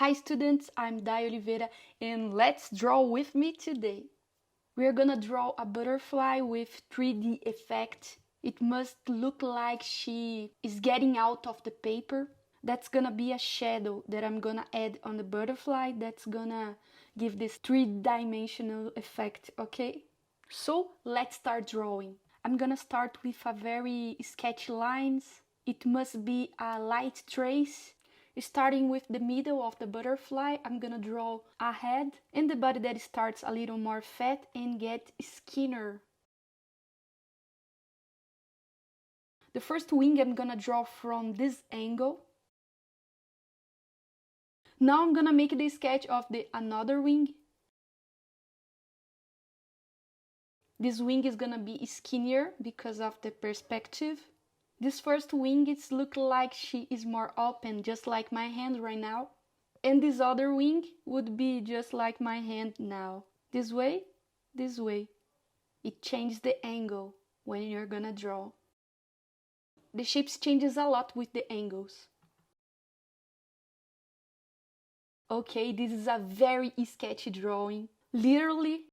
Hi students, I'm Dai Oliveira and let's draw with me today. We're gonna draw a butterfly with 3D effect. It must look like she is getting out of the paper. That's gonna be a shadow that I'm gonna add on the butterfly that's gonna give this three-dimensional effect, okay? So let's start drawing. I'm gonna start with a very sketchy lines. It must be a light trace. Starting with the middle of the butterfly, I'm gonna draw a head and the body that starts a little more fat and get skinnier. The first wing I'm gonna draw from this angle. Now I'm gonna make the sketch of the another wing. This wing is gonna be skinnier because of the perspective. This first wing is look like she is more open, just like my hand right now. And this other wing would be just like my hand now. This way, this way. It changes the angle when you're gonna draw. The shapes changes a lot with the angles. Okay, this is a very sketchy drawing. Literally,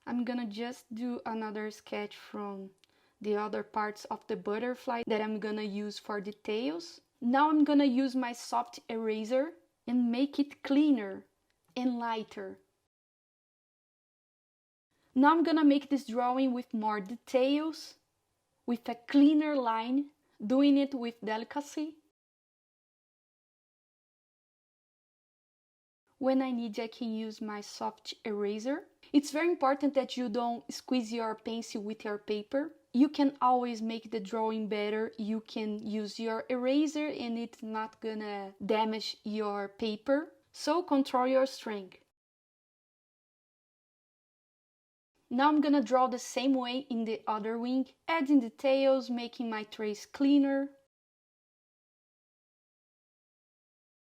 I'm gonna just do another sketch from the other parts of the butterfly that I'm gonna use for details. Now I'm gonna use my soft eraser and make it cleaner and lighter. Now I'm gonna make this drawing with more details, with a cleaner line, doing it with delicacy. When I need, I can use my soft eraser. It's very important that you don't squeeze your pencil with your paper. You can always make the drawing better. You can use your eraser and it's not gonna damage your paper. So control your strength. Now I'm gonna draw the same way in the other wing, adding details, making my trace cleaner.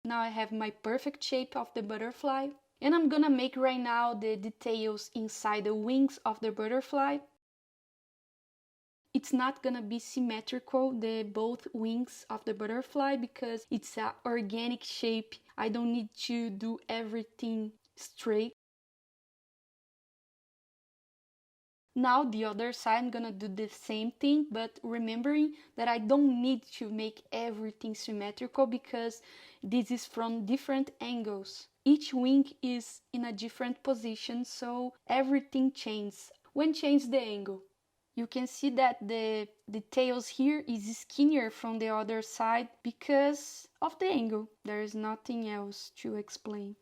Now I have my perfect shape of the butterfly. And I'm gonna make right now the details inside the wings of the butterfly. It's not gonna be symmetrical, the both wings of the butterfly, because it's an organic shape. I don't need to do everything straight. Now the other side, I'm gonna do the same thing, but remembering that I don't need to make everything symmetrical because this is from different angles. Each wing is in a different position, so everything changes when change the angle. You can see that the details here is skinnier from the other side because of the angle. There is nothing else to explain.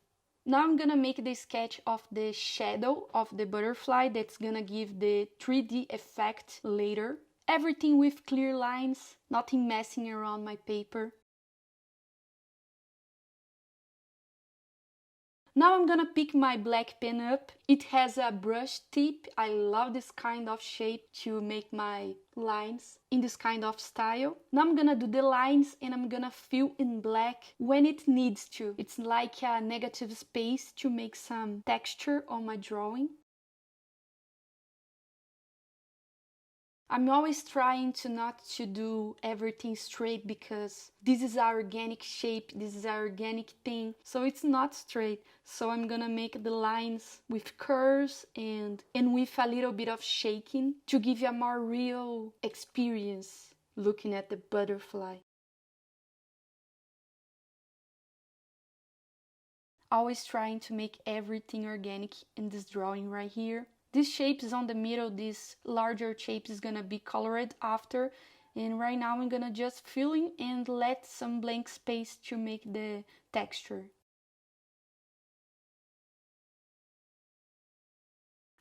Now I'm gonna make the sketch of the shadow of the butterfly that's gonna give the 3D effect later. Everything with clear lines, nothing messing around my paper. Now I'm gonna pick my black pen up. It has a brush tip. I love this kind of shape to make my lines in this kind of style. Now I'm gonna do the lines and I'm gonna fill in black when it needs to. It's like a negative space to make some texture on my drawing. I'm always trying to not to do everything straight because this is our organic shape, this is our organic thing, so it's not straight. So I'm gonna make the lines with curves and with a little bit of shaking to give you a more real experience looking at the butterfly. Always trying to make everything organic in this drawing right here. This shape is on the middle, this larger shape is gonna be colored after, and right now I'm gonna just fill in and let some blank space to make the texture.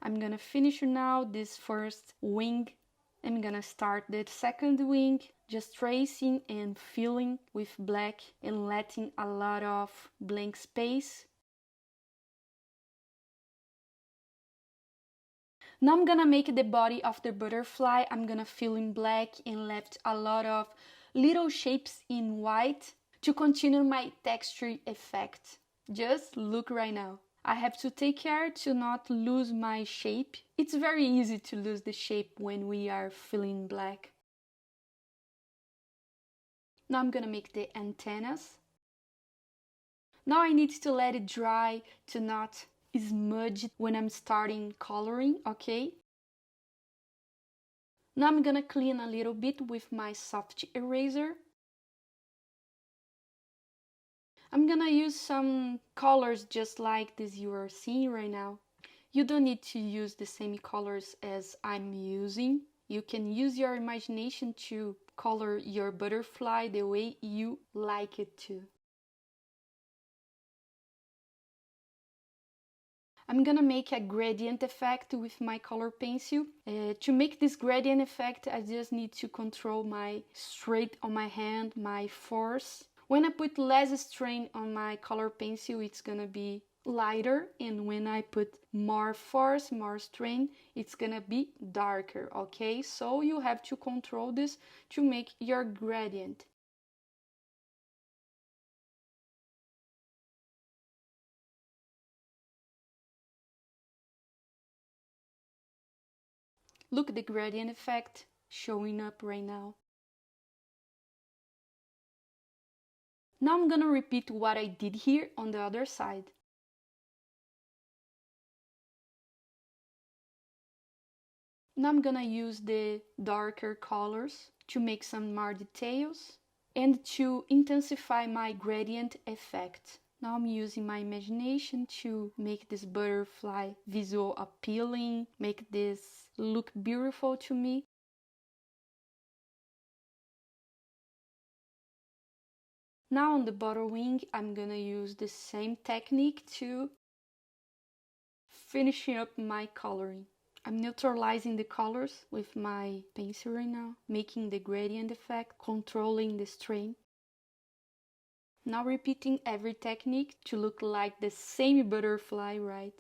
I'm gonna finish now this first wing. I'm gonna start the second wing, just tracing and filling with black and letting a lot of blank space. Now I'm gonna make the body of the butterfly. I'm gonna fill in black and left a lot of little shapes in white to continue my texture effect. Just look right now. I have to take care to not lose my shape. It's very easy to lose the shape when we are filling black. Now I'm gonna make the antennas. Now I need to let it dry to not smudge it when I'm starting coloring, okay? Now I'm gonna clean a little bit with my soft eraser. I'm gonna use some colors just like this you are seeing right now. You don't need to use the same colors as I'm using. You can use your imagination to color your butterfly the way you like it to. I'm gonna make a gradient effect with my color pencil. To make this gradient effect, I just need to control my straight on my hand, my force. When I put less strain on my color pencil, it's gonna be lighter, and when I put more force, more strain, it's gonna be darker, okay? So you have to control this to make your gradient. Look, the gradient effect showing up right now. Now I'm gonna repeat what I did here on the other side. Now I'm gonna use the darker colors to make some more details and to intensify my gradient effect. Now I'm using my imagination to make this butterfly visual appealing, make this look beautiful to me. Now on the bottom wing, I'm gonna use the same technique to finishing up my coloring. I'm neutralizing the colors with my pencil right now, making the gradient effect, controlling the strain. Now repeating every technique to look like the same butterfly, right?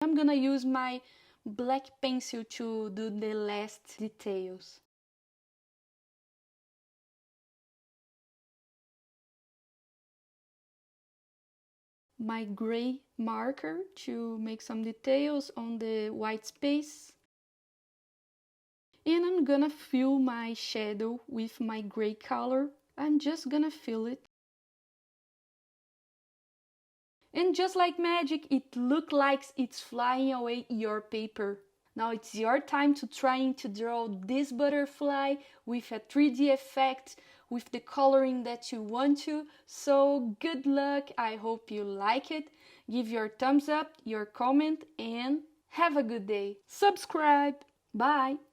I'm gonna use my black pencil to do the last details. My gray marker to make some details on the white space. And I'm gonna fill my shadow with my gray color. I'm just gonna fill it. And just like magic, it looks like it's flying away your paper. Now it's your time to trying to draw this butterfly with a 3D effect, with the coloring that you want to. So good luck, I hope you like it. Give your thumbs up, your comment, and have a good day. Subscribe. Bye.